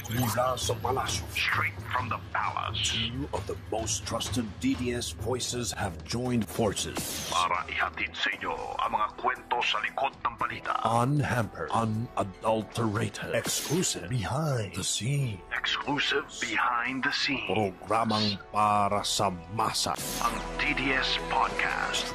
Mula sa palasyo, straight from the palace, two of the most trusted DDS voices have joined forces para ihatid sa inyo ang mga kwento sa likod ng balita. Unhampered, unadulterated, exclusive, behind the scene. Exclusive behind the scene. Programang para sa masa. Ang DDS Podcast.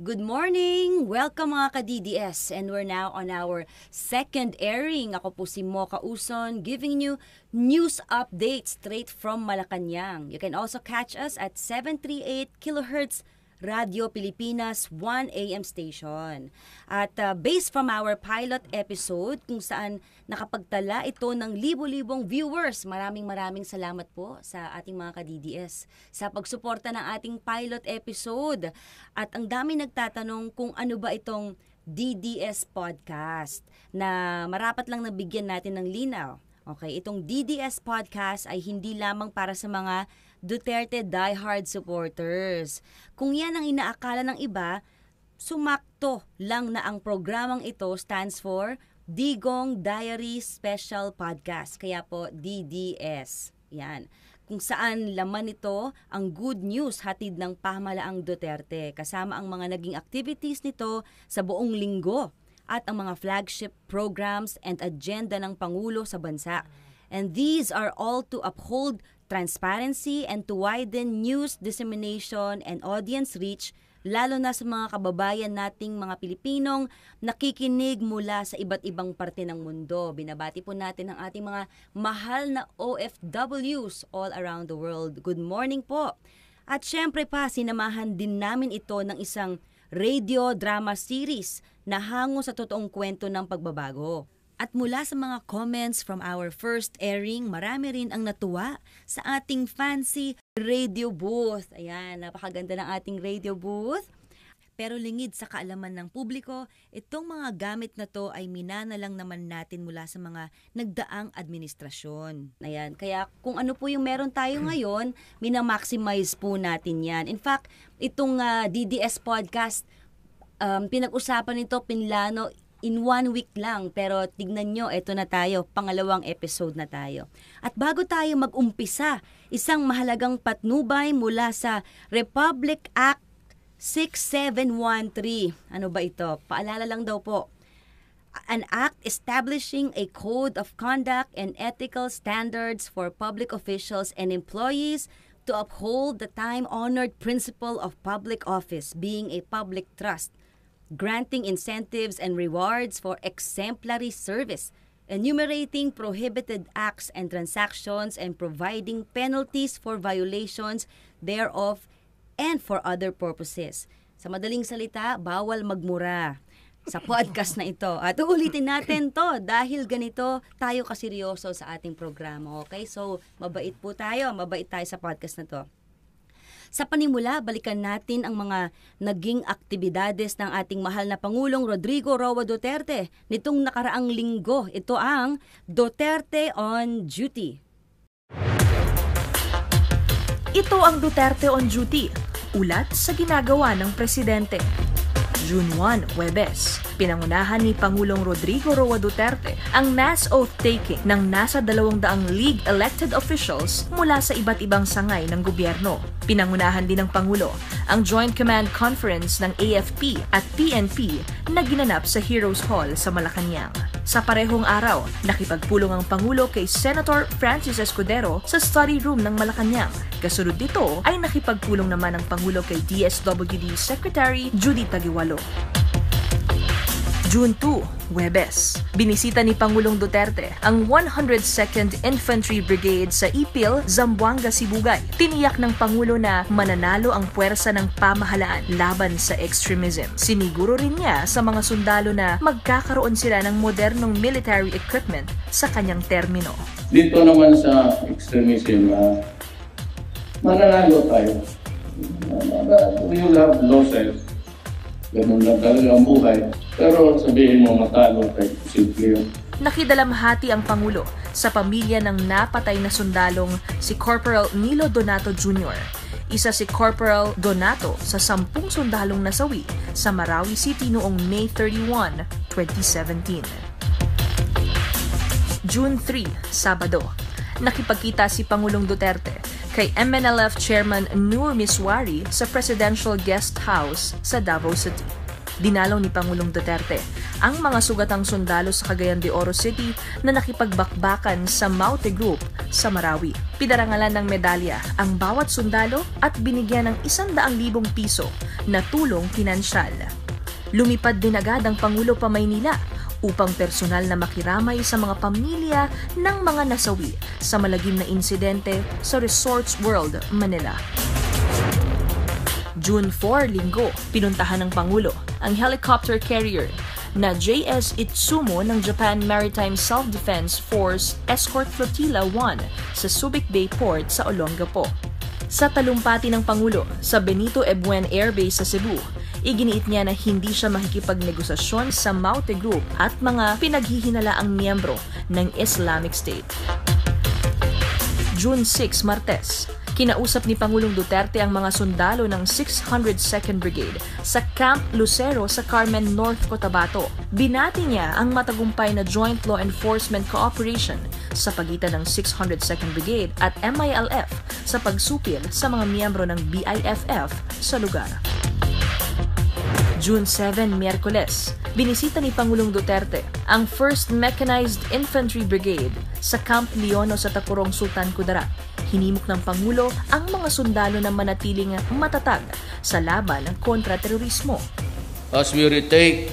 Good morning! Welcome mga ka-DDS, and we're now on our second airing. Ako po si Mocha Uson, giving you news updates straight from Malacanang. You can also catch us at 738 kHz Radio Pilipinas 1 AM station. At based from our pilot episode kung saan nakapagtala ito ng libo-libong viewers, maraming salamat po sa ating mga ka-DDS sa pagsuporta ng ating pilot episode. At ang dami nagtatanong kung ano ba itong DDS Podcast na marapat lang nabigyan natin ng linaw. Okay, itong DDS Podcast ay hindi lamang para sa mga Duterte diehard supporters. Kung yan ang inaakala ng iba, sumakto lang na ang programang ito stands for Digong Diary Special Podcast. Kaya po DDS. Yan. Kung saan laman nito ang good news hatid ng pamahalaang Duterte kasama ang mga naging activities nito sa buong linggo at ang mga flagship programs and agenda ng Pangulo sa bansa. And these are all to uphold transparency and to widen news dissemination and audience reach, lalo na sa mga kababayan nating mga Pilipinong nakikinig mula sa iba't ibang parte ng mundo. Binabati po natin ang ating mga mahal na OFWs all around the world. Good morning po. At syempre pa, sinamahan din namin ito ng isang radio drama series na hango sa totoong kwento ng pagbabago. At mula sa mga comments from our first airing, marami rin ang natuwa sa ating fancy radio booth. Ayan, napakaganda ng ating radio booth. Pero lingid sa kaalaman ng publiko, itong mga gamit na to ay minana lang naman natin mula sa mga nagdaang administrasyon. Ayan, kaya kung ano po yung meron tayo ngayon, minamaximize po natin yan. In fact, itong DDS Podcast, pinag-usapan nito, pinlano, in 1 week lang, pero tignan nyo, eto na tayo, pangalawang episode na tayo. At bago tayo mag-umpisa, isang mahalagang patnubay mula sa Republic Act 6713. Ano ba ito? Paalala lang daw po. An act establishing a code of conduct and ethical standards for public officials and employees to uphold the time-honored principle of public office being a public trust, granting incentives and rewards for exemplary service, enumerating prohibited acts and transactions, and providing penalties for violations thereof and for other purposes. Sa madaling salita, bawal magmura sa podcast na ito. At uulitin natin to dahil ganito tayo kaseryoso sa ating programa. Okay? So, mabait po tayo. Mabait tayo sa podcast na to. Sa panimula, balikan natin ang mga naging aktibidades ng ating mahal na Pangulong Rodrigo Roa Duterte nitong nakaraang linggo. Ito ang Duterte on Duty. Ito ang Duterte on Duty, ulat sa ginagawa ng Presidente. June 1, Huwebes, pinangunahan ni Pangulong Rodrigo Roa Duterte ang mass oath-taking ng nasa 200 league elected officials mula sa iba't ibang sangay ng gobyerno. Pinangunahan din ng Pangulo ang Joint Command Conference ng AFP at PNP na ginanap sa Heroes Hall sa Malacanang. Sa parehong araw, nakipagpulong ang Pangulo kay Senator Francis Escudero sa study room ng Malacanang. Kasunod dito ay nakipagpulong naman ang Pangulo kay DSWD Secretary Judy Taguiwalo. June 2, Huwebes, binisita ni Pangulong Duterte ang 102nd Infantry Brigade sa Ipil, Zamboanga, Sibugay. Tiniyak ng Pangulo na mananalo ang puwersa ng pamahalaan laban sa extremism. Siniguro rin niya sa mga sundalo na magkakaroon sila ng modernong military equipment sa kanyang termino. Dito naman sa extremism, mananalo tayo. We will have losses. Ganun lang talaga ang buhay. Pero sabihin mo matalo kay simple yun. Nakidalamhati ang Pangulo sa pamilya ng napatay na sundalong si Corporal Nilo Donato Jr. Isa si Corporal Donato sa 10 sundalong nasawi sa Marawi City noong May 31, 2017. June 3, Sabado, nakipagkita si Pangulong Duterte kay MNLF Chairman Nur Miswari sa Presidential Guest House sa Davao City. Dinalaw ni Pangulong Duterte ang mga sugatang sundalo sa Cagayan de Oro City na nakipagbakbakan sa Maute Group sa Marawi. Pinarangalan ng medalya ang bawat sundalo at binigyan ng 100,000 piso na tulong pinansyal. Lumipad din agad ang Pangulo pa Maynila upang personal na makiramay sa mga pamilya ng mga nasawi sa malagim na insidente sa Resorts World, Manila. June 4, Linggo, pinuntahan ng Pangulo ang helicopter carrier na JS Itsumo ng Japan Maritime Self-Defense Force Escort Flotilla 1 sa Subic Bay Port sa Olongapo. Sa talumpati ng Pangulo sa Benito Ebuen Air Base sa Cebu, iginiit niya na hindi siya makikipagnegosasyon sa Maute Group at mga pinaghihinalaang miyembro ng Islamic State. June 6, Martes, kinausap ni Pangulong Duterte ang mga sundalo ng 602nd Brigade sa Camp Lucero sa Carmen, North Cotabato. Binati niya ang matagumpay na joint law enforcement cooperation sa pagitan ng 602nd Brigade at MILF sa pagsupil sa mga miyembro ng BIFF sa lugar. June 7, Miyerkules, binisita ni Pangulong Duterte ang 1st Mechanized Infantry Brigade sa Camp Leono sa Tacorong, Sultan Kudarat. Hinimok ng Pangulo ang mga sundalo na manatiling matatag sa laban kontra terorismo. As we retake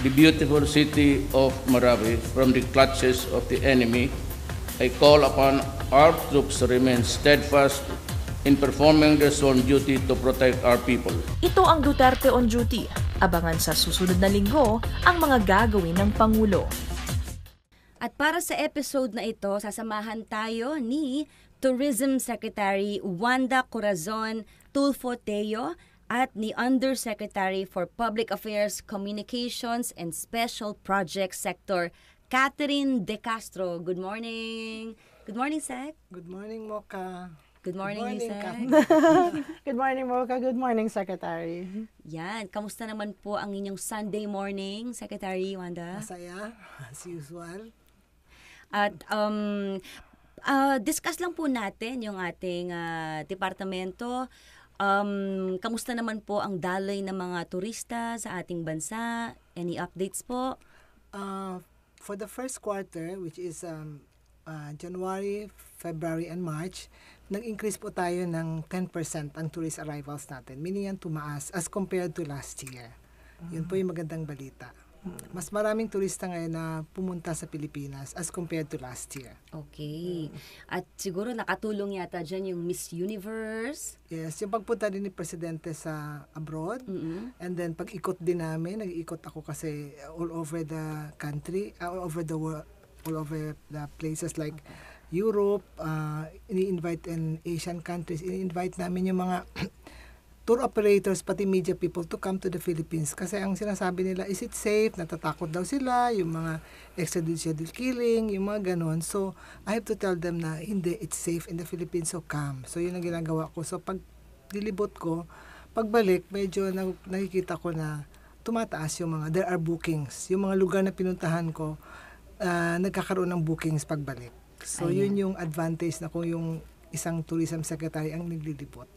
the beautiful city of Marawi from the clutches of the enemy, I call upon our troops to remain steadfast in performing their sworn duty to protect our people. Ito ang Duterte on Duty. Abangan sa susunod na linggo ang mga gagawin ng Pangulo. At para sa episode na ito, sasamahan tayo ni Tourism Secretary Wanda Corazon Tulfo Teo at ni Undersecretary for Public Affairs, Communications and Special Projects Sector, Catherine De Castro. Good morning. Good morning, Sec. Good morning, Mocha. Good morning, Sec. Good morning, Mocha. Good morning, Secretary. Yan. Kamusta naman po ang inyong Sunday morning, Secretary Wanda? Masaya, as usual. At discuss lang po natin yung ating departamento. Kamusta naman po ang daloy ng mga turista sa ating bansa? Any updates po? For the first quarter, which is January, February, and March, nag-increase po tayo ng 10% ang tourist arrivals natin. Meaning yan tumaas as compared to last year. Yun po yung magandang balita. Mas maraming turista ngayon na pumunta sa Pilipinas as compared to last year. Okay. At siguro nakatulong yata dyan yung Miss Universe. Yes, yung pagpunta din ni Presidente sa abroad. And then pag-ikot din namin, nag-ikot ako kasi all over the country, all over the world, all over the places like Europe, ini-invite in Asian countries, ini-invite namin yung mga tour operators, pati media people to come to the Philippines. Kasi ang sinasabi nila, is it safe? Natatakot daw sila, yung mga extrajudicial killing, yung mga ganon. So, I have to tell them na, hindi, it's safe in the Philippines, so come. So, yun ang ginagawa ko. So, pag dilibot ko, pagbalik, medyo nakikita ko na tumataas yung mga, there are bookings. Yung mga lugar na pinuntahan ko, nagkakaroon ng bookings pagbalik. So, yun yung advantage na kung yung isang tourism secretary ang naglilibot.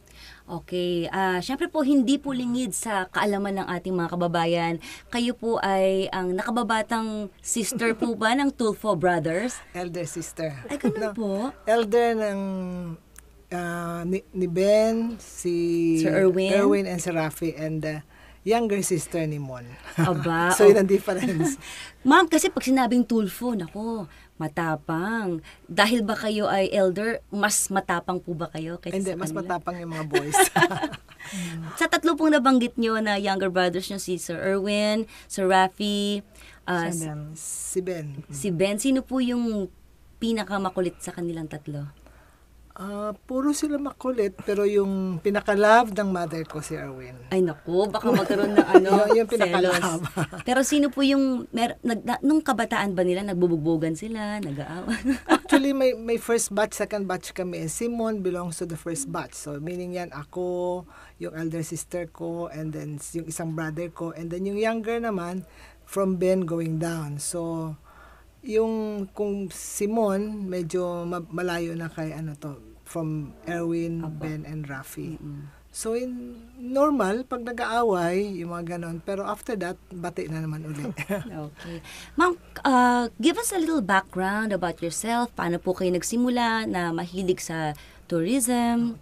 Okay. Siyempre po, hindi po lingid sa kaalaman ng ating mga kababayan. Kayo po ay ang nakababatang sister po ba ng Tulfo Brothers? Elder sister. Ay, ganun po. Elder ng ni Ben, si Sir Erwin and si Rafi, and younger sister ni Mon. Aba, so, yun ang difference. Ma'am, kasi pag sinabing Tulfo, nako, matapang. Dahil ba kayo ay elder, mas matapang po ba kayo kaysa Hindi, sa mas kanila? matapang yung mga boys. Sa tatlo pong nabanggit nyo na younger brothers nyo, si Sir Erwin, Sir Rafi, si Ben. si Ben, sino po yung pinakamakulit sa kanilang tatlo? Puro sila makulit, pero yung pinaka-love ng mother ko si Erwin. Ay naku, baka magkaroon ng ano, Yung selos. pinaka-love. Pero sino po yung, nung kabataan ba nila, nagbubugbogan sila, nag-aawa? Actually, may first batch, second batch kami. Simon belongs to the first batch. So, meaning yan, ako, yung elder sister ko, and then yung isang brother ko, and then yung younger naman, from Ben going down. So, yung kung Simon, medyo malayo na kay from Erwin, Ben, and Rafi. So, in normal, pag nag-aaway, yung mga ganon. Pero after that, bati na naman uli. Okay. Ma'am, give us a little background about yourself. Paano po kayo nagsimula na mahilig sa tourism?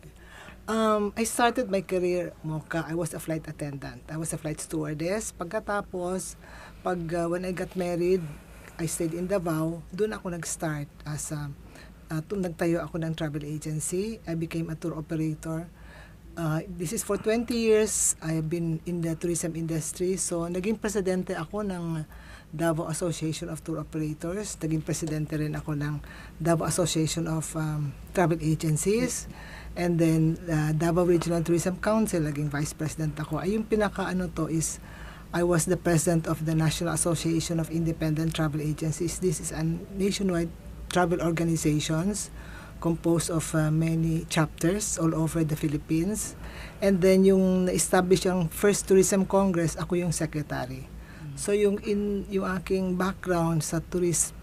I started my career, Mocha. I was a flight attendant. I was a flight stewardess. Pagkatapos, when I got married, I stayed in Davao. Doon ako nag-start as nagtayo ako ng travel agency. I became a tour operator. This is for 20 years. I have been in the tourism industry. So, naging presidente ako ng Davao Association of Tour Operators. Naging presidente rin ako ng Davao Association of Travel Agencies. And then, Davao Regional Tourism Council, naging vice president ako. Ay, yung is, I was the president of the National Association of Independent Travel Agencies. This is a nationwide travel organizations composed of many chapters all over the Philippines. And then yung na-establish yung first Tourism Congress, ako yung secretary. So yung aking background sa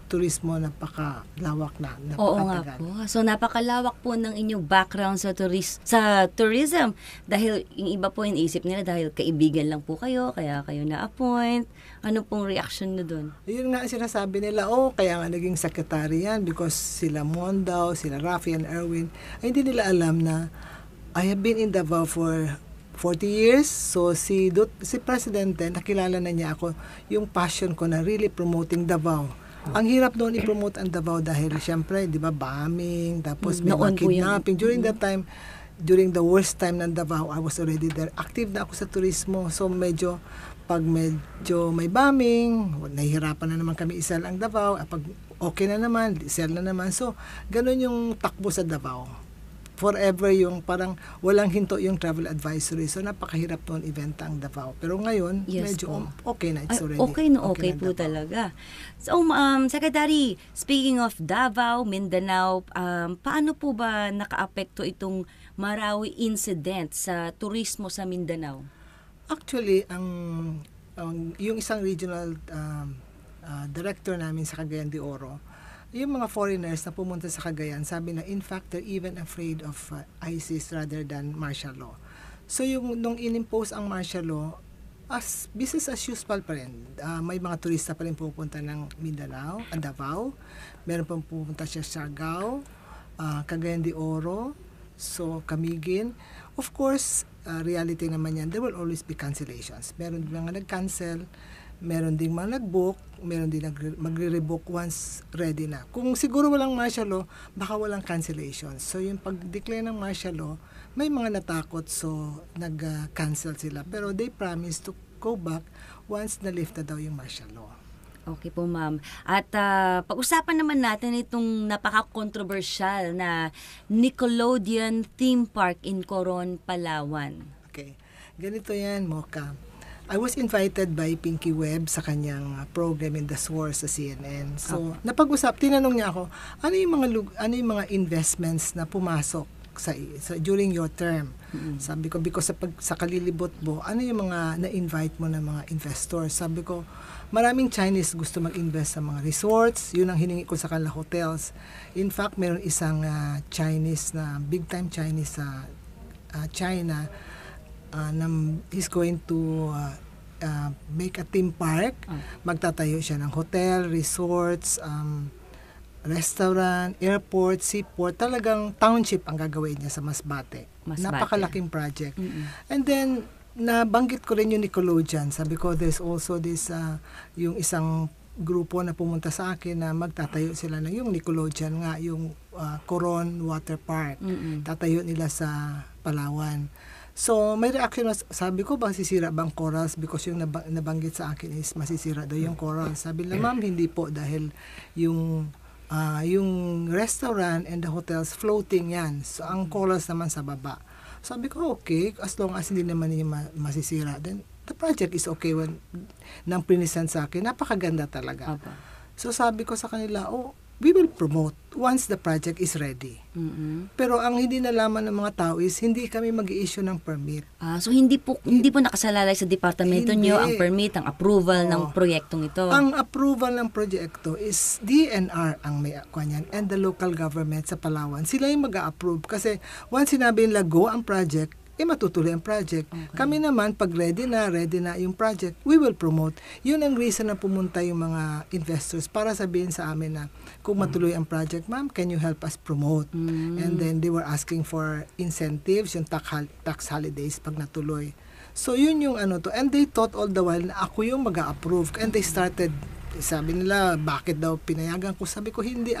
turismo napakalawak na, Oo nga napakatagal. po. So napakalawak po ng inyong background sa tourism. Dahil yung iba po iniisip nila dahil kaibigan lang po kayo, kaya kayo na-appoint. Ano pong reaction na doon? Yun nga ang sinasabi nila, kaya nga naging secretary yan because sila Mondaw, sila Rafi and Erwin. Ay, hindi nila alam na I have been in Davao for 40 years. So si Presidente, nakilala na niya ako yung passion ko na really promoting Davao. Ang hirap doon i-promote ang Davao dahil syempre, di ba, bombing, tapos may mga kidnapping. During that time, during the worst time ng Davao, I was already there. Active na ako sa turismo. So pag medyo may bombing, nahihirapan na naman kami isel ang Davao. Pag okay na naman, isel na naman. So, ganun yung takbo sa Davao. Forever yung parang walang hinto yung travel advisory. So, napakahirap noon ibenta ang Davao. Pero ngayon, medyo okay na. It's already Okay po Davao. talaga. So, Secretary, speaking of Davao, Mindanao, paano po ba naka-apekto itong Marawi incident sa turismo sa Mindanao? Actually, yung isang regional director namin sa Cagayan de Oro, yung mga foreigners na pumunta sa Cagayan, sabi na in fact they're even afraid of ISIS rather than martial law. So nung inimpose ang martial law, as business as usual pa rin. May mga turista pa rin pupunta ng Mindanao, Davao, meron pang pupunta sa Siargao, Cagayan de Oro, so Camiguin. Of course, reality naman yan, there will always be cancellations. Meron mga nag-cancel, meron ding mga nag-book, meron din magre-rebook once ready na. Kung siguro walang martial law, baka walang cancellations. So yung pag-declare ng martial law, may mga natakot so nag-cancel sila. Pero they promise to go back once na-lift na daw yung martial law. Okay po, ma'am. At pag-usapan naman natin itong napaka-controversial na Nickelodeon theme park in Coron, Palawan. Okay. Ganito yan, Mocha. I was invited by Pinky Webb sa kanyang program in The Source sa CNN. So, tinanong niya ako, ano yung mga investments na pumasok during your term? Sabi ko, because sa kalilibot mo, ano yung mga na-invite mo na mga investors? Sabi ko, maraming Chinese gusto mag-invest sa mga resorts. Yun ang hiningi ko sa kanila hotels. In fact, meron isang Chinese na, big-time Chinese sa China, he's going to make a theme park. Magtatayo siya ng hotel, resorts, restaurant, airport, seaport. Talagang township ang gagawin niya sa Masbate. Napakalaking project. And then, nabanggit ko rin yung Nickelodeon. Sabi ko, there's also this, yung isang grupo na pumunta sa akin na magtatayo sila ng yung Nickelodeon nga, yung Coron Water Park. Tatayo nila sa Palawan. So, may reaction na, sabi ko, masisira bang corals? Because yung nabanggit sa akin is masisira daw yung corals. Sabi nila, ma'am, hindi po dahil yung yung restaurant and the hotels floating yan. So, ang colors naman sa baba. Sabi ko, okay, as long as hindi naman yung masisira, then the project is okay when nang prinisan sa akin. Napakaganda talaga. Opo. So, sabi ko sa kanila, we will promote once the project is ready. Pero ang hindi nalaman ng mga tao is hindi kami mag-i-issue ng permit. So hindi po nakasalalay sa departamento Hindi. nyo ang permit, ang approval ng proyektong ito. Ang approval ng proyekto is DNR ang may niyan and the local government sa Palawan. Sila yung mag-a-approve kasi once sinabi nila go ang project, matutuloy ang project. Okay. Kami naman, pag ready na yung project, we will promote. Yun ang reason na pumunta yung mga investors para sabihin sa amin na kung matuloy ang project, ma'am, can you help us promote? And then they were asking for incentives, yung tax holidays pag natuloy. So yun yung to. And they thought all the while na ako yung mag-a-approve. And they started, sabi nila, bakit daw pinayagan ko? Sabi ko, hindi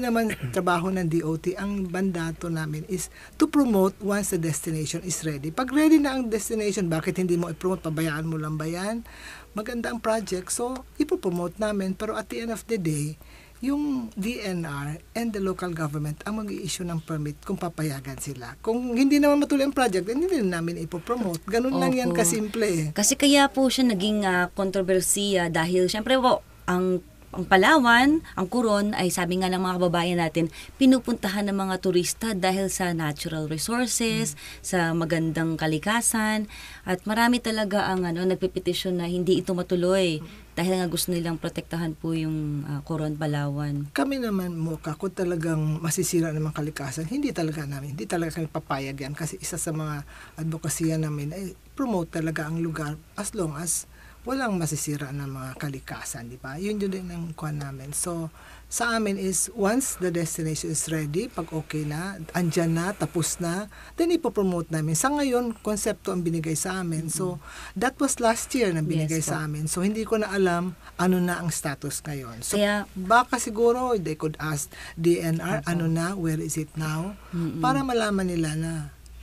naman trabaho ng DOT. Ang mandato namin is to promote once the destination is ready. Pag ready na ang destination, bakit hindi mo i-promote? Pabayaan mo lang ba yan? Maganda ang project. So, ipopromote namin. Pero at the end of the day, yung DNR and the local government ang mag-i-issue ng permit kung papayagan sila. Kung hindi naman matuloy ang project, hindi namin ipopromote. Ganun lang yan kasimple. Kasi kaya po siya naging kontrobersiya dahil syempre po, ang Palawan, ang Coron ay sabi nga ng mga kababayan natin, pinupuntahan ng mga turista dahil sa natural resources, sa magandang kalikasan, at marami talaga ang nagpepetisyon na hindi ito matuloy dahil nga gusto nilang protektahan po yung Coron, Palawan. Kami naman, Mocha, kung talagang masisira ng mga kalikasan, hindi talaga kami papayag yan kasi isa sa mga advokasya namin ay promote talaga ang lugar as long as walang masisira ng mga kalikasan, di ba? Yun din ang kuha namin. So, sa amin is, once the destination is ready, pag okay na, andyan na, tapos na, then ipopromote namin. Sa ngayon, konsepto ang binigay sa amin. So, that was last year na binigay sa amin. So, hindi ko na alam ano na ang status ngayon. So, baka siguro, they could ask DNR, ano na, where is it now? Para malaman nila na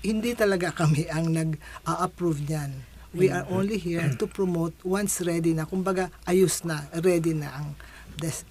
hindi talaga kami ang nag-a-approve niyan. We are only here to promote once ready na. Kumbaga, ayos na, ready na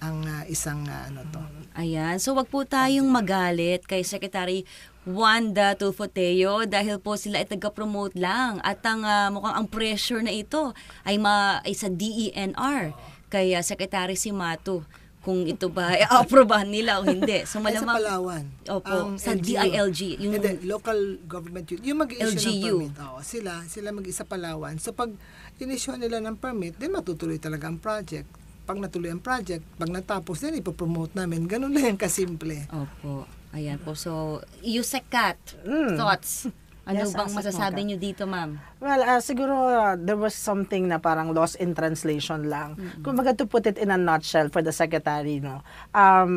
ang isang to. Ayan. So, wag po tayong magalit kay Secretary Wanda Tulfo-Teo dahil po sila ay taga-promote lang. At mukhang ang pressure na ito ay sa DENR kay Secretary Cimatu. Kung ito ba i-aprobahan nila o hindi. So malamang sa Palawan. Opo, sa DILG, yung local government yung mag-issue ng permit. Sila mag-isa Palawan. So pag in-issue nila ng permit, then matutuloy talaga ang project. Pag natuloy ang project, pag natapos, then ipopromote namin. Ganun lang yung kasimple. Opo. Ayan po. So, Yusekat, thoughts? Ano bang masasabi niyo dito, ma'am? Well, siguro there was something na parang lost in translation lang. Kumbaga, to put it in a nutshell for the secretary,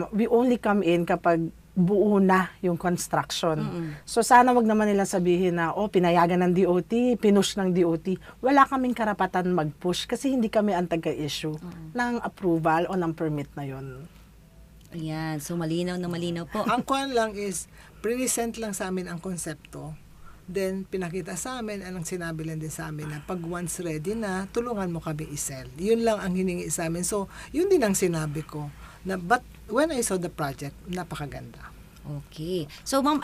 we only come in kapag buo na yung construction. So sana wag naman nila sabihin na, pinayagan ng DOT, pinush ng DOT. Wala kaming karapatan mag-push kasi hindi kami ang taga-issue ng approval o ng permit na yun. Ayan, so malinaw na malinaw po. Ang kuhan lang is, present lang sa amin ang konsepto. Then, pinakita sa amin, anong sinabi lang din sa amin na pag once ready na, tulungan mo kami i-sell. Yun lang ang hiningi sa amin. So, yun din ang sinabi ko. But when I saw the project, napakaganda. Okay. So, ma'am,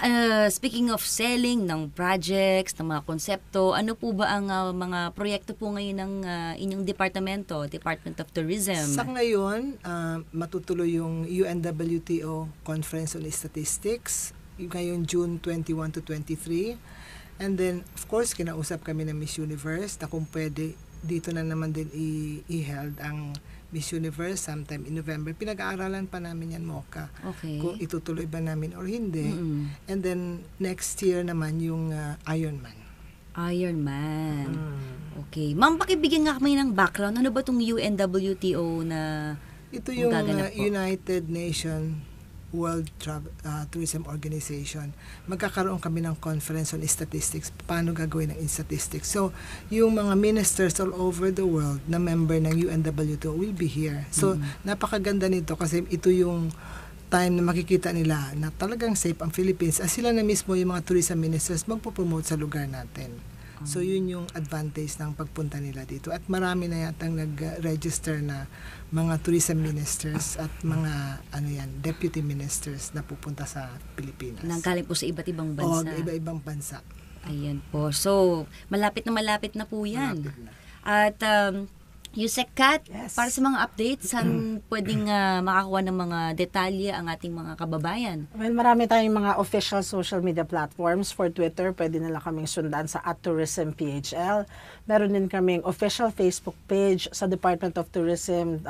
speaking of selling ng projects, ng mga konsepto, ano po ba ang mga proyekto po ngayon ng inyong departamento, Department of Tourism? Sa ngayon, matutuloy yung UNWTO Conference on Statistics, ngayon June 21 to 23. And then, of course, kinausap kami ng Miss Universe na kung pwede dito na naman din i-held ang Miss Universe sometime in November. Pinag-aaralan pa namin yan, Mocha. Okay. Kung itutuloy ba namin or hindi. And then, next year naman yung Ironman. Ironman. Okay. Ma'am, pakibigyan nga kami ng background. Ano ba itong UNWTO na ito yung United Nations World Tourism Organization. Magkakaroon kami ng conference on statistics, paano gagawin ang statistics. So, yung mga ministers all over the world na member ng UNWTO will be here. So, napakaganda nito kasi ito yung time na makikita nila na talagang safe ang Philippines. As sila na mismo yung mga tourism ministers magpo-promote sa lugar natin. So yun yung advantage ng pagpunta nila dito. At marami na yatang nag-register na mga tourism ministers at mga deputy ministers na pupunta sa Pilipinas. Nanggaling po sa iba't ibang Oo, bansa. iba-ibang bansa. Ayan po. So, malapit na po yan. Malapit na. At Yusek Kat, Yes. para sa mga updates, saan pwedeng makakuha ng mga detalye ang ating mga kababayan? Well, marami tayong mga official social media platforms. For Twitter, pwede nila kaming sundan sa @tourismphl. Meron din kaming official Facebook page sa Department of Tourism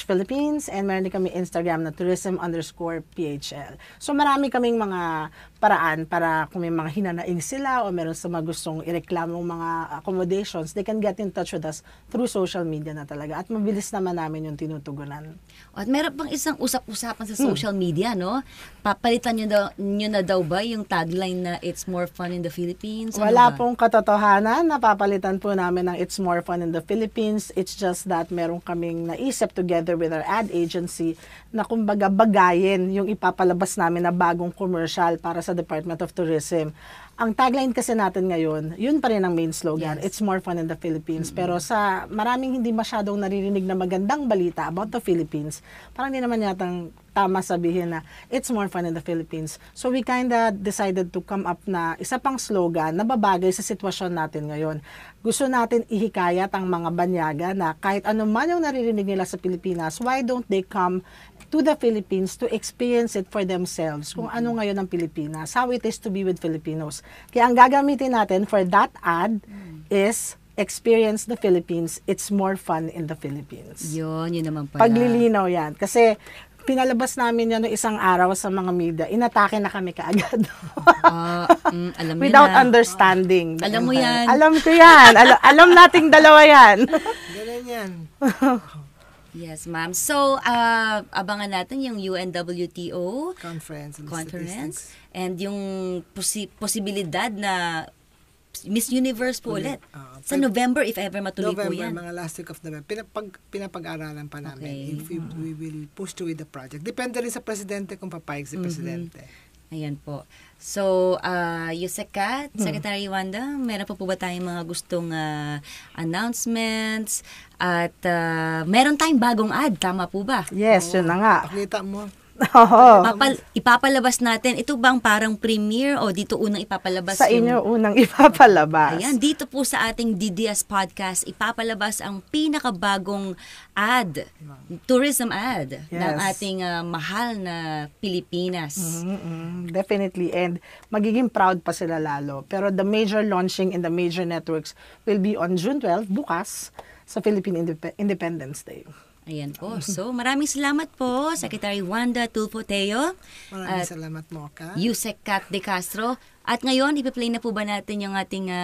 Philippines, and meron din kami Instagram na tourism_PHL. So marami kaming mga paraan para kung may mga hinanaing sila o meron sa mga gustong ireklamong mga accommodations, they can get in touch with us through social media na talaga. At mabilis naman namin yung tinutugunan. At meron pang isang usap-usapan sa social media, no? Papalitan nyo na daw ba yung tagline na It's More Fun in the Philippines? Ano Wala ba? pong katotohanan. Napapalitan po namin ng It's More Fun in the Philippines. It's just that meron kaming naisip together with our ad agency na kumbaga bagayin yung ipapalabas namin na bagong commercial para sa Department of Tourism. Ang tagline kasi natin ngayon, yun pa rin ang main slogan, Yes. It's More Fun in the Philippines. Pero sa maraming hindi masyadong naririnig na magandang balita about the Philippines, parang hindi naman yatang tama sabihin na it's more fun in the Philippines. So we kinda decided to come up na isa pang slogan na babagay sa sitwasyon natin ngayon. Gusto natin ihikayat ang mga banyaga na kahit ano man yung naririnig nila sa Pilipinas, why don't they come to the Philippines to experience it for themselves kung ano ngayon ang Pilipinas, how it is to be with Filipinos. Kaya ang gagamitin natin for that ad is experience the Philippines, it's more fun in the Philippines. Yun naman pala. Paglilinaw yan. Kasi pinalabas namin yan no isang araw sa mga media, inatake na kami kaagad. Alam Without na. understanding. Alam mo yan. Alam ko yan. Alam nating dalawa yan. Ganun yan. Yes, ma'am. So, abangan natin yung UNWTO Conference. and yung posibilidad na Miss Universe po ulit. Sa November, if ever matuloy po yan. Mga last week of November. Pinapag-aralan pa namin Okay. if we will push through with the project. Depende rin sa presidente kung papayag si presidente. Ayan po. So, Yusek Kat, Secretary Wanda, meron po ba tayong mga gustong announcements? At meron tayong bagong ad, tama po ba? Yes, yun na nga. Pakita mo. Oo. Ipapalabas natin, ito bang parang premiere o dito unang ipapalabas? Sa inyo unang ipapalabas. Ayan, dito po sa ating DDS podcast, ipapalabas ang pinakabagong ad, tourism ad Yes. ng ating mahal na Pilipinas. Definitely. And magiging proud pa sila lalo. Pero the major launching in the major networks will be on June 12, bukas, sa Philippine Independence Day. Ayan po. So, maraming salamat po, Secretary Wanda Tulfo Teo. Maraming salamat mo, Ka. Yusek Kat de Castro. At ngayon, ipi-play na po ba natin yung ating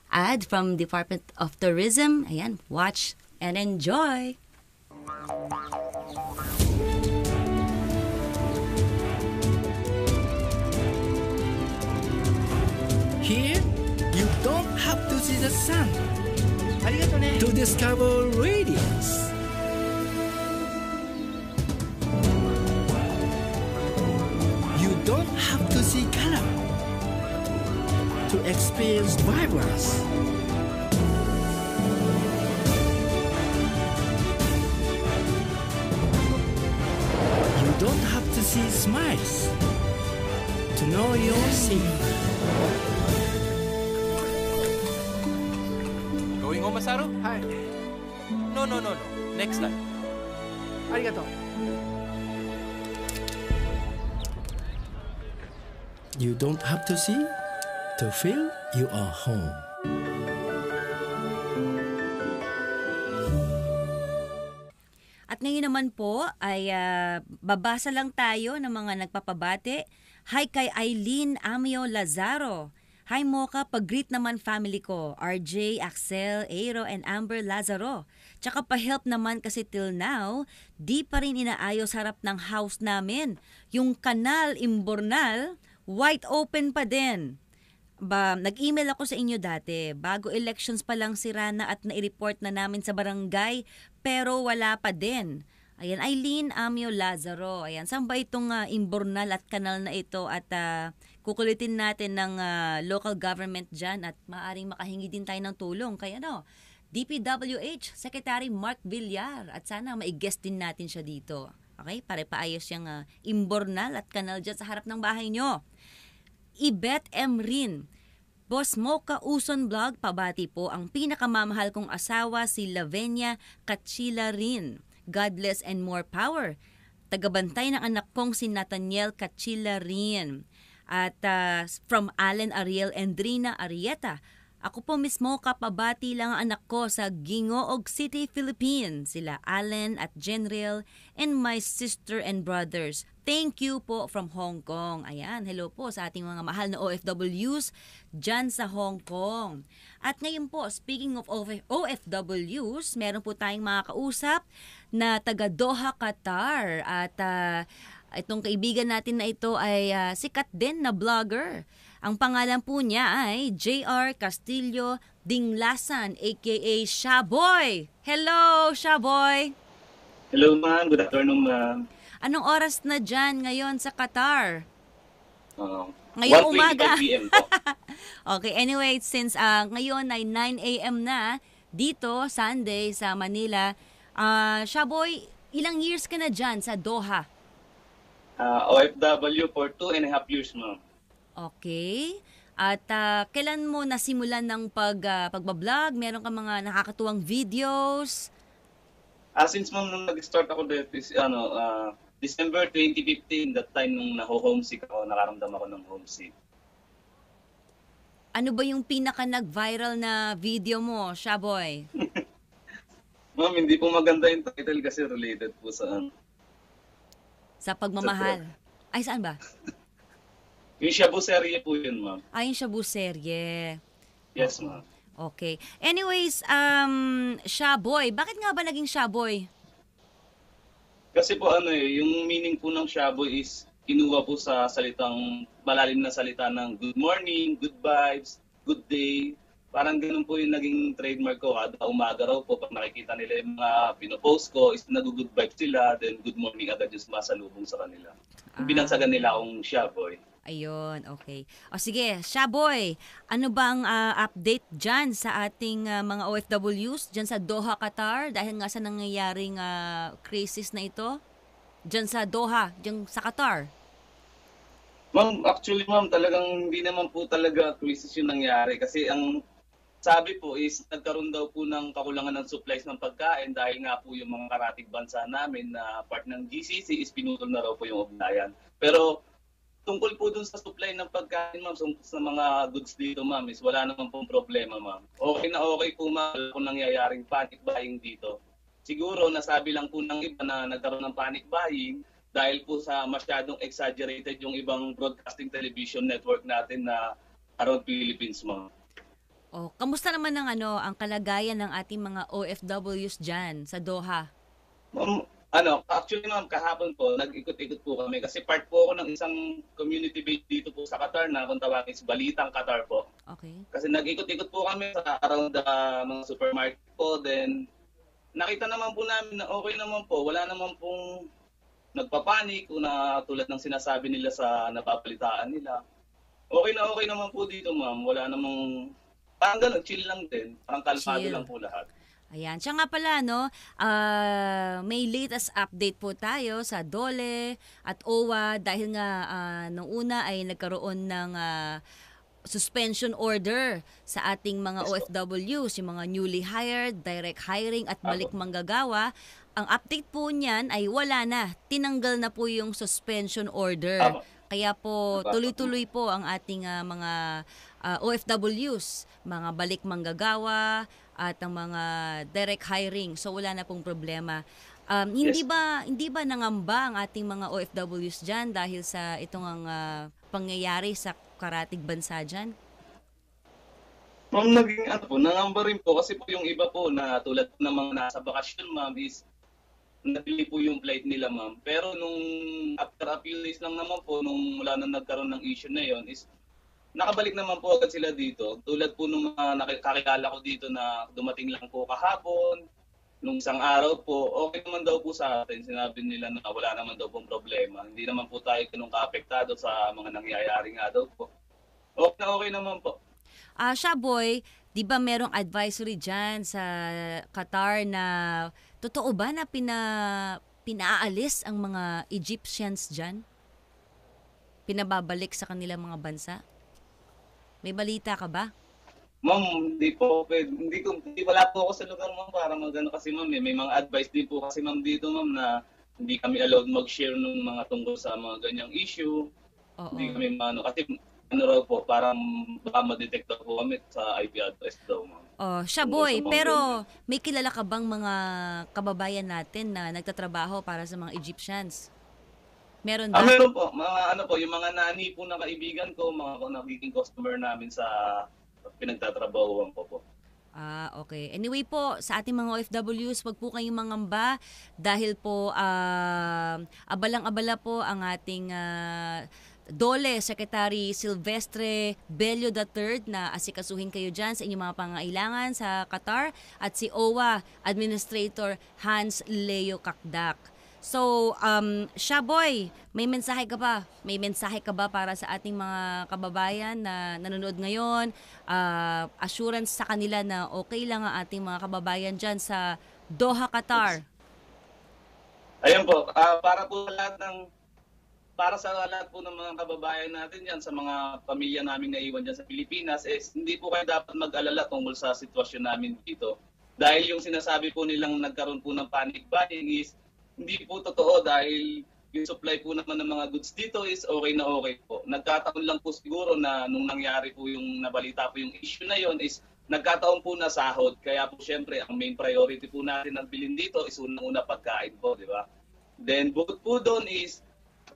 ad from Department of Tourism? Ayan, watch and enjoy! Here, you don't have to see the sun to discover radiance. You don't have to see color to experience vibrance. You don't have to see smiles to know you're seen. Going home, Masaru? Hi. No. Next time. Arigato. You don't have to see to feel you are home. At ngayon naman po ay babasa lang tayo ng mga nagpapabate. Hi kay Eileen Amio Lazaro. Hi Mocha, pag-greet naman family ko. RJ, Axel, Aero, and Amber Lazaro. Tsaka pa-help naman kasi till now, di pa rin inaayos harap ng house namin. Yung kanal imbornal, wide open pa din. Nag-email ako sa inyo dati. Bago elections pa lang si Rana at na-report na namin sa barangay, pero wala pa din. Ayan, Eileen Amio Lazaro. Ayan, saan ba itong imbornal at kanal na ito? At kukulitin natin ng local government dyan at maaaring makahingi din tayo ng tulong. Kaya DPWH Secretary Mark Villar at sana mai-guest din natin siya dito. Okay? Para paayos yung imbornal at kanal dyan sa harap ng bahay nyo. Ibet M. Rin. Boss Mocha Uson Vlog, pabati po ang pinakamamahal kong asawa si Lavenia Kachila Rin. God bless and more power. Tagabantay ng anak kong si Nathaniel Kachila Rin. At from Allen Ariel and Drina Arieta. Ako po mismo kapabati lang ang anak ko sa Gingoog City, Philippines. Sila Allen at Jenriel and my sister and brothers. Thank you po from Hong Kong. Ayan, hello po sa ating mga mahal na OFWs dyan sa Hong Kong. At ngayon po, speaking of OFWs, meron po tayong mga kausap na taga Doha, Qatar. At itong kaibigan natin na ito ay sikat din na vlogger. Ang pangalan po niya ay J.R. Castillo Dinglasan, a.k.a. Shaboy. Hello, Shaboy. Hello, ma'am. Good afternoon, ma'am. Anong oras na dyan ngayon sa Qatar? Ngayong umaga. PM po. Okay, anyway, since ngayon ay 9 a.m. na dito, Sunday, sa Manila, Shaboy, ilang years ka na dyan sa Doha? OFW for 2.5 years, ma'am. Okay. At kailan mo nasimulan ng pagbablog? Meron ka mga nakakatuwang videos? Since ma'am, nung nag-start ako dito, December 2015, that time nung naho-homesick ako, nakaramdam ako ng homesick. Ano ba yung pinaka nag-viral na video mo, Shaboy? Ma'am, hindi po maganda yung title kasi related po sa pagmamahal. Ay, saan ba? Yung Shabu serye po yun, ma'am. Yung Shabu serye. Yes, ma'am. Okay. Anyways, Shaboy, bakit nga ba naging Shaboy? Kasi po yung meaning po ng Shaboy is kinuha po sa salitang, malalim na salita ng good morning, good vibes, good day. Parang ganun po yung naging trademark ko. Umaga raw po, pag nakikita nila yung mga pinopost ko, is nag-good vibes sila, then good morning agad yung masalubong sa kanila. Binansagan nila akong Shaboy. Ayun, okay. O sige, Shaboy, ano bang update dyan sa ating mga OFWs dyan sa Doha, Qatar? Dahil nga sa nangyayaring crisis na ito? Dyan sa Doha, dyan sa Qatar? Ma'am, actually ma'am, talagang hindi naman po talaga crisis yung nangyari. Kasi ang sabi po is nagkaroon daw po ng kakulangan ng supplies ng pagkain dahil nga po yung mga karatig bansa namin na part ng GCC is pinutol na raw po yung ugnayan. Pero tungkol po dun sa supply ng pagkain, ma'am, sa mga goods dito, ma'am, is wala naman pong problema, ma'am. Okay na okay po, ma'am, kung nangyayaring panic buying dito. Siguro, nasabi lang po ng iba na nagkaroon ng panic buying dahil po sa masyadong exaggerated yung ibang broadcasting television network natin na around Philippines, ma'am. Kamusta naman ang kalagayan ng ating mga OFWs dyan sa Doha? Ma'am, actually ma'am, kahapon po, nag-ikot-ikot po kami kasi part po ako ng isang community base dito po sa Qatar na kung tawagin is Balitang Qatar po. Okay. Kasi nag-ikot-ikot po kami sa around the mga supermarket po, then nakita naman po namin na okay naman po, wala naman pong nagpapanik o na tulad ng sinasabi nila sa napapalitaan nila. Okay naman po dito, ma'am, wala namang, parang ganun, chill lang din, parang kalmado lang po lahat. Ayan. Siya nga pala, may latest update po tayo sa DOLE at OWA dahil nga nung una ay nagkaroon ng suspension order sa ating mga OFWs, yung mga newly hired, direct hiring at balik manggagawa. Ang update po niyan ay wala na. Tinanggal na po yung suspension order. Kaya po tuloy-tuloy po ang ating mga OFWs, mga balik manggagawa, at ang mga direct hiring. So wala na pong problema. Hindi ba nangamba ang ating mga OFWs diyan dahil sa itong pangyayari sa karatig bansa diyan? Ma'am, nangamba rin po kasi po yung iba po na tulad ng mga nasa bakasyon, ma'am, is nadili po yung flight nila, ma'am. Pero nung after a few days lang naman po, nung wala na nagkaroon ng issue na yon, is nakabalik naman po agad sila dito. Tulad po nung mga nakakilala ko dito na dumating lang po kahapon. nung isang araw po, okay naman daw po sa atin. Sinabi nila na wala naman daw pong problema. Hindi naman po tayo ganun ka-apektado sa mga nangyayari nga daw po. Okay naman po. Shaboy, di ba merong advisory dyan sa Qatar na totoo ba na pinaalis ang mga Egyptians dyan? Pinababalik sa kanilang mga bansa? May balita ka ba? Ma'am, hindi po pwede. Wala po ako sa lugar, ma'am, para magano kasi, ma'am. May mga advice din po kasi, ma'am, dito, ma'am, na hindi kami allowed mag-share ng mga tungkol sa mga ganyang issue. Oo. Hindi kami kasi ano raw po, parang baka ma-detect daw po kami sa IP address daw, ma'am. Shaboy, pero may kilala ka bang mga kababayan natin na nagtatrabaho para sa mga Egyptians? Meron ba? Meron po. Yung mga nani po na kaibigan ko, mga nagiging customer namin sa pinagtatrabahuan ko po. Okay. Anyway po, sa ating mga OFWs, wag po kayong mangamba dahil po abalang-abala po ang ating DOLE Secretary Silvestre Bello III na asikasuhin kayo dyan sa inyong mga pangailangan sa Qatar at si OWA Administrator Hans Leo Kakdak. So, Shaboy, may mensahe ka ba? May mensahe ka ba para sa ating mga kababayan na nanonood ngayon? Assurance sa kanila na okay lang ang ating mga kababayan dyan sa Doha, Qatar. Ayun po, para sa lahat po ng mga kababayan natin dyan, sa mga pamilya namin na iwan dyan sa Pilipinas, hindi po kayo dapat mag-alala tungkol sa sitwasyon namin dito. Dahil yung sinasabi po nilang nagkaroon po ng panic buying is hindi po totoo dahil yung supply po naman ng mga goods dito is okay na okay po. Nagkataon lang po siguro na nung nangyari po yung nabalita po yung issue na yon is nagkataon po na sahod. Kaya po syempre ang main priority po natin ng bilhin dito is unang-una pagkain po, di ba? Then bukod po doon is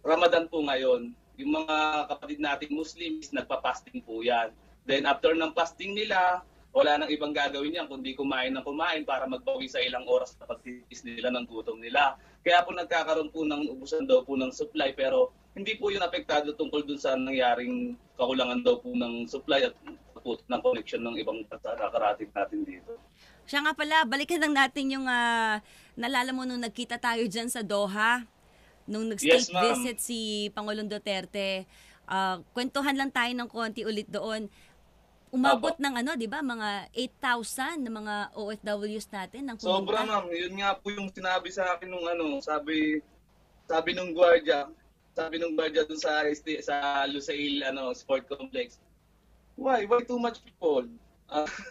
Ramadan po ngayon. Yung mga kapatid nating Muslims nagpa-fasting po yan. Then after ng fasting nila, wala nang ibang gagawin yan kundi kumain ng kumain para magbawi sa ilang oras na pagtitis nila ng gutom nila. Kaya po nagkakaroon po ng ubusan daw po ng supply pero hindi po yun apektado tungkol dun sa nangyaring kakulangan daw po ng supply at po ng connection ng ibang bansa na karating natin dito. Siya nga pala, balikan lang natin yung naalala mo nung nagkita tayo dyan sa Doha, nung nag-state visit si Pangulong Duterte. Kwentuhan lang tayo ng konti ulit doon. Umabot ng di ba, mga 8,000 na mga OFWs natin ng pumunta. Sobra, ma'am. Yun nga po yung sinabi sa akin nung sabi nung gwardiya dun sa Lusail Sport Complex. Why too much people?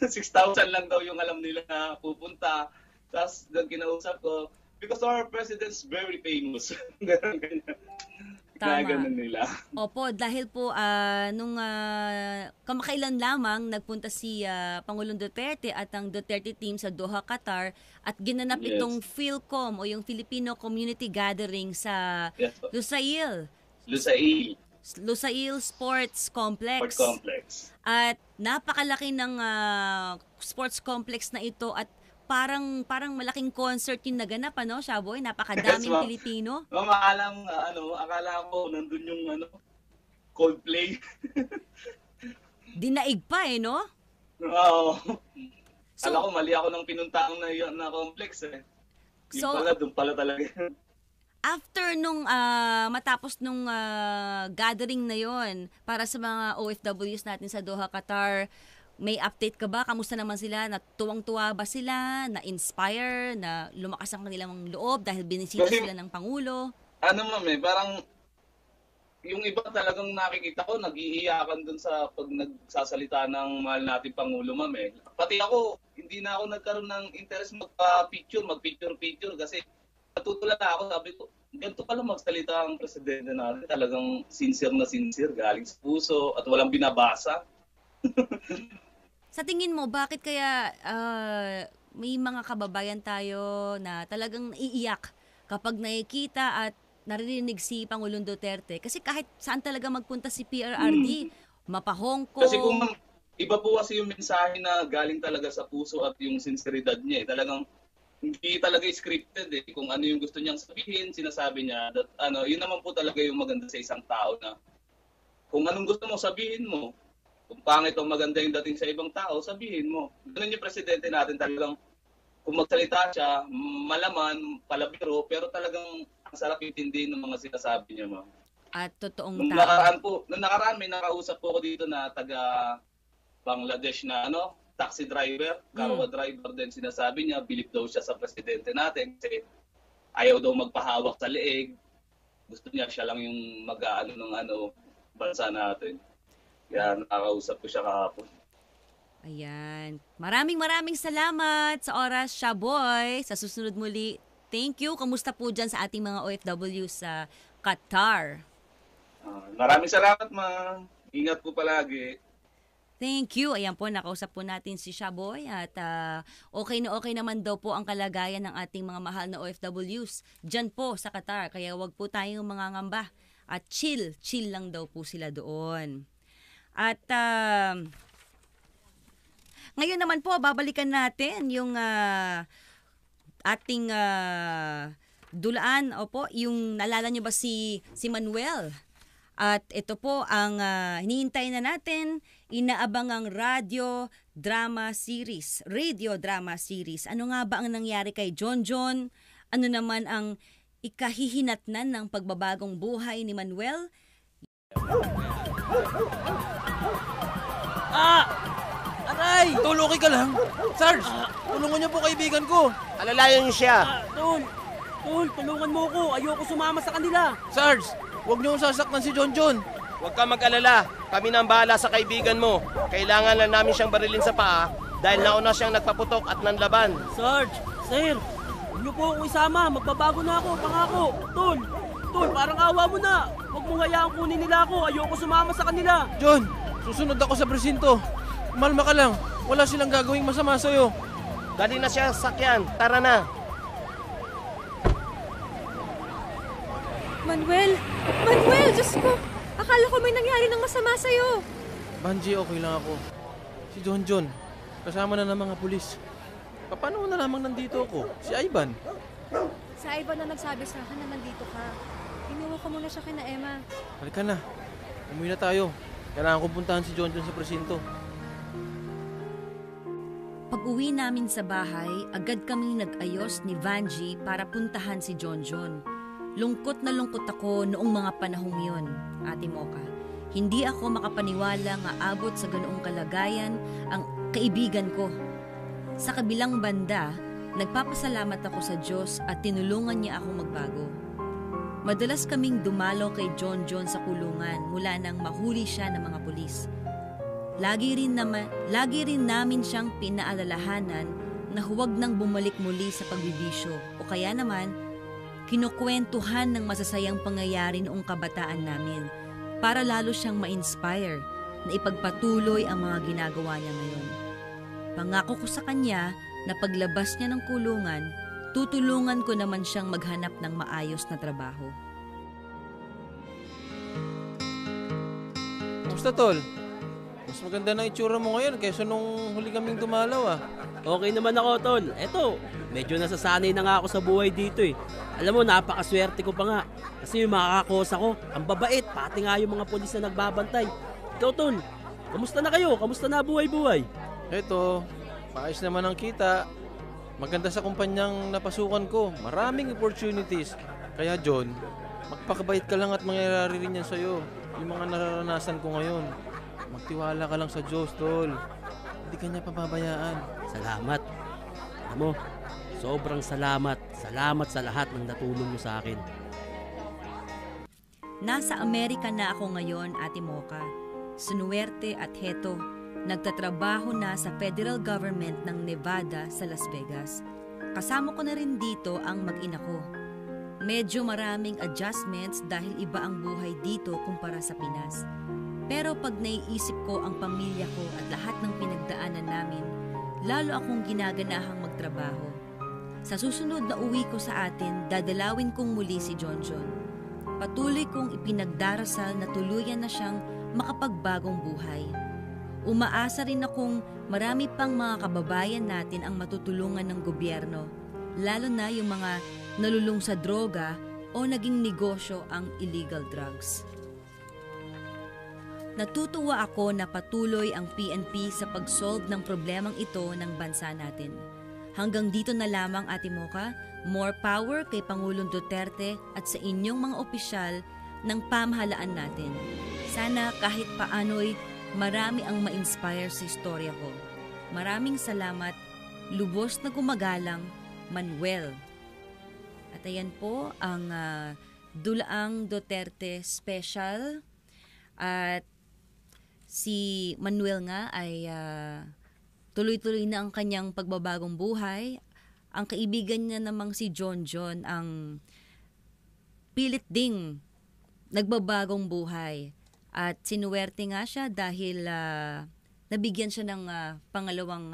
6,000 lang daw yung alam nila na pupunta. Tapos doon kinausap ko, because our president's very famous. Tama. Nila. Opo, dahil po nung kamakailan lamang nagpunta si Pangulong Duterte at ang Duterte team sa Doha, Qatar at ginanap itong PhilCom o yung Filipino Community Gathering sa Lusail Sports Complex. At napakalaki ng sports complex na ito at parang malaking concert yung naganap, Shaboy? Napakadaming Pilipino. Akala ko nandun yung Coldplay. Dinaig pa no? Oo. Alam ko, mali ako ng pinuntahan na complex doon pala talaga. After nung matapos nung gathering na yon para sa mga OFWs natin sa Doha, Qatar, may update ka ba? Kamusta naman sila? Natuwang-tuwa ba sila? Na-inspire? Na lumakas ang kanilang loob dahil binisita sila ng Pangulo? Parang yung iba talagang nakikita ko, nag-iiyakan dun sa pag nagsasalita ng mahal nating Pangulo, ma'am. Pati ako, hindi na ako nagkaroon ng interest mag-picture kasi natutulala ako. Sabi ko, ganito pala magsalita ang presidente natin. Talagang sincere, galing sa puso at walang binabasa. Sa tingin mo, bakit kaya may mga kababayan tayo na talagang naiiyak kapag nakikita at naririnig si Pangulong Duterte? Kasi kahit saan talaga magpunta si PRRD, mapa-Hong Kong. Kasi kung iba po kasi yung mensahe na galing talaga sa puso at yung sinseridad niya. Talagang hindi talaga scripted Kung ano yung gusto niyang sabihin, sinasabi niya. Yun naman po talaga yung maganda sa isang tao na kung anong gusto mo, sabihin mo. Kung pangit o maganda yung dating sa ibang tao, sabihin mo. Ganun yung presidente natin talagang kung magsalita siya, malaman, palabiro, pero talagang ang sarap intindihin ng mga sinasabi niya, ma'am. At totoong Nung nakaraan may nakausap po ako dito na taga Bangladesh na taxi driver, carwa driver din, sinasabi niya, bilib daw siya sa presidente natin kasi ayaw daw magpahawak sa leeg. Gusto niya siya lang yung mag-aano ng bansa natin. Kaya nakakausap ko siya kahapon. Ayan. Maraming salamat sa oras, Shaboy. Sa susunod muli, thank you. Kamusta po dyan sa ating mga OFW sa Qatar? Maraming salamat, ma'am. Ingat po palagi. Thank you. Ayan po, nakausap po natin si Shaboy at okay naman daw po ang kalagayan ng ating mga mahal na OFWs dyan po sa Qatar. Kaya wag po tayong mangangamba at chill lang daw po sila doon. At ngayon naman po, babalikan natin yung ating dulaan. Opo, yung naalala nyo ba si Manuel? At ito po ang hinihintay na natin, inaabangang radio drama series. Ano nga ba ang nangyari kay John? Ano naman ang ikahihinatnan ng pagbabagong buhay ni Manuel? Aray! Tol, okay ka lang? Sarge, tulungan niyo po kaibigan ko. Alalayan niyo siya. Tol, tulungan mo ko. Ayoko sumama sa kanila. Sarge, huwag niyo sasaktan si John. Huwag ka mag-alala. Kami na ang bahala sa kaibigan mo. Kailangan lang namin siyang barilin sa paa dahil nauna siyang nagpaputok at nanlaban. Sarge, sir, huwag niyo po akong isama. Magbabago na ako, pangako. Tol, parang awa mo na. Huwag mong hayaang kunin nila ako. Ayoko sumama sa kanila. John, susunod ako sa presinto. Malma ka lang. Wala silang gagawing masama sa'yo. Dali na siya sa sakyan. Tara na. Manuel! Diyos ko! Akala ko may nangyari ng masama sa'yo. Banji, okay lang ako. Si John, kasama na ng mga pulis. Paano na lamang nandito ako? Si Ivan. Si Ivan na nagsabi sa akin na nandito ka. Iniwan ko muna siya kina Emma. Halika na. Umuwi na tayo. Kailangan kong puntahan si John sa presinto. Pag-uwi namin sa bahay, agad kaming nag-ayos ni Vanji para puntahan si John. Lungkot na lungkot ako noong mga panahong yun, Ate Mocha. Hindi ako makapaniwala nga abot sa ganoong kalagayan ang kaibigan ko. Sa kabilang banda, nagpapasalamat ako sa Diyos at tinulungan niya ako magbago. Madalas kaming dumalo kay John sa kulungan mula nang mahuli siya ng mga pulis. Lagi rin namin siyang pinaalalahanan na huwag nang bumalik muli sa pagbibisyo o kaya naman kinukwentuhan ng masasayang pangyayari noong kabataan namin para lalo siyang ma-inspire na ipagpatuloy ang mga ginagawa niya ngayon. Pangako ko sa kanya na paglabas niya ng kulungan, tutulungan ko naman siyang maghanap ng maayos na trabaho. Kamusta, Tol? Mas maganda na itsura mo ngayon kaysa nung huli kaming dumalaw Okay naman ako, Tol. Eto, medyo nasasanay na nga ako sa buhay dito eh. Alam mo, napakaswerte ko pa nga. Kasi yung makakakosa ko, ang babait, pati nga yung mga polis na nagbabantay. Ikaw, Tol, kamusta na kayo? Kamusta na buhay-buhay? Eto, paayos naman ang kita. Maganda sa kumpanyang napasukan ko. Maraming opportunities. Kaya John, magpakabait ka lang at mangyayari rin yan sa'yo. Yung mga nararanasan ko ngayon. Magtiwala ka lang sa Diyos, Tol. Hindi ka niya pababayaan. Salamat. Alam mo, sobrang salamat. Salamat sa lahat ng natulong mo sa akin. Nasa Amerika na ako ngayon, Ate Mocha. Sunuwerte at heto, nagtatrabaho na sa federal government ng Nevada sa Las Vegas. Kasama ko na rin dito ang mag-ina ko. Medyo maraming adjustments dahil iba ang buhay dito kumpara sa Pinas. Pero pag naiisip ko ang pamilya ko at lahat ng pinagdaanan namin, lalo akong ginaganahang magtrabaho. Sa susunod na uwi ko sa atin, dadalawin kong muli si John. Patuloy kong ipinagdarasal na tuluyan na siyang makapagbagong buhay. Umaasa rin akong marami pang mga kababayan natin ang matutulungan ng gobyerno, lalo na yung mga nalulung sa droga o naging negosyo ang illegal drugs. Natutuwa ako na patuloy ang PNP sa pag-solve ng problemang ito ng bansa natin. Hanggang dito na lamang, Ate Mocha. More power kay Pangulong Duterte at sa inyong mga opisyal ng pamahalaan natin. Sana kahit paano'y marami ang ma-inspire sa istorya ko. Maraming salamat. Lubos na gumagalang, Manuel. At ayan po ang Dulaang Duterte Special. At si Manuel nga ay tuloy-tuloy na ang kanyang pagbabagong buhay. Ang kaibigan niya namang si John ang pilit ding nagbabagong buhay. At sinuwerte nga siya dahil nabigyan siya ng pangalawang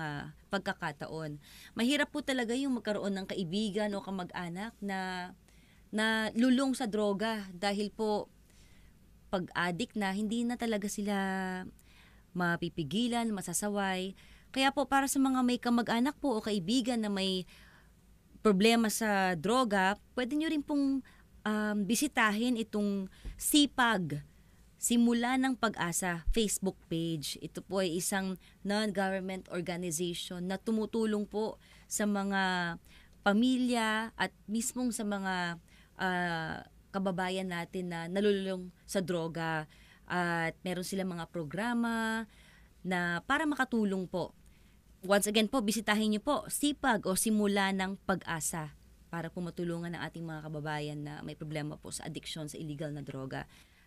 pagkakataon. Mahirap po talaga yung magkaroon ng kaibigan o kamag-anak na lulong sa droga dahil po pag-addict na, hindi na talaga sila mapipigilan, masasaway. Kaya po para sa mga may kamag-anak po o kaibigan na may problema sa droga, pwede nyo rin pong bisitahin itong Sipag, Simula ng Pag-asa Facebook page. Ito po ay isang non-government organization na tumutulong po sa mga pamilya at mismong sa mga kababayan natin na nalululong sa droga. At meron silang mga programa na para makatulong po. Once again po, bisitahin niyo po Sipag o Simula ng Pag-asa para po matulungan ang ating mga kababayan na may problema po sa addiction sa illegal na droga.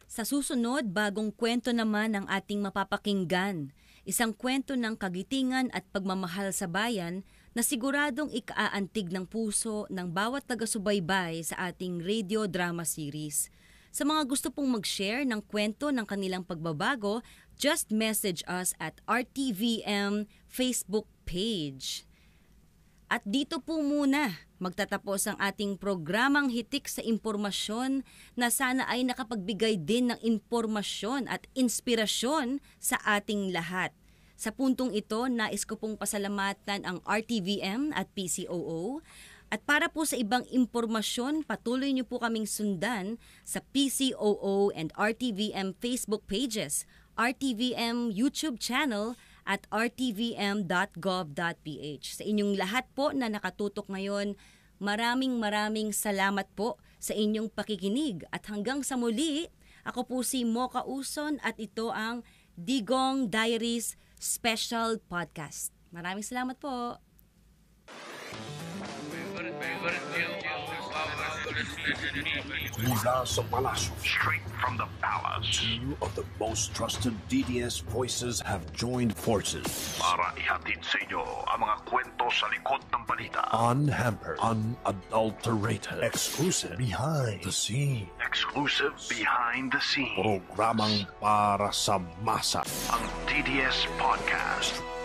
Sa susunod, bagong kwento naman ang ating mapapakinggan. Isang kwento ng kagitingan at pagmamahal sa bayan na siguradong ikaaantig ng puso ng bawat taga-subaybay sa ating radio drama series. Sa mga gusto pong mag-share ng kwento ng kanilang pagbabago, just message us at RTVM Facebook page. At dito po muna magtatapos ang ating programang Hitik sa Impormasyon na sana ay nakapagbigay din ng impormasyon at inspirasyon sa ating lahat. Sa puntong ito, nais ko pong pasalamatan ang RTVM at PCOO. At para po sa ibang impormasyon, patuloy niyo po kaming sundan sa PCOO and RTVM Facebook pages, RTVM YouTube channel at rtvm.gov.ph. Sa inyong lahat po na nakatutok ngayon, maraming salamat po sa inyong pakikinig. At hanggang sa muli, ako po si Mocha Uson at ito ang Digong Diaries Special Podcast. Maraming salamat po. Mula sa palasyo, Straight from the palace. two of the most trusted DDS voices have joined forces. Para ihatid sa inyo ang mga kwento sa likod ng balita. Unhampered, unadulterated, exclusive, behind the scene. Exclusive behind the scene. Programang para sa masa. Ang DDS Podcast.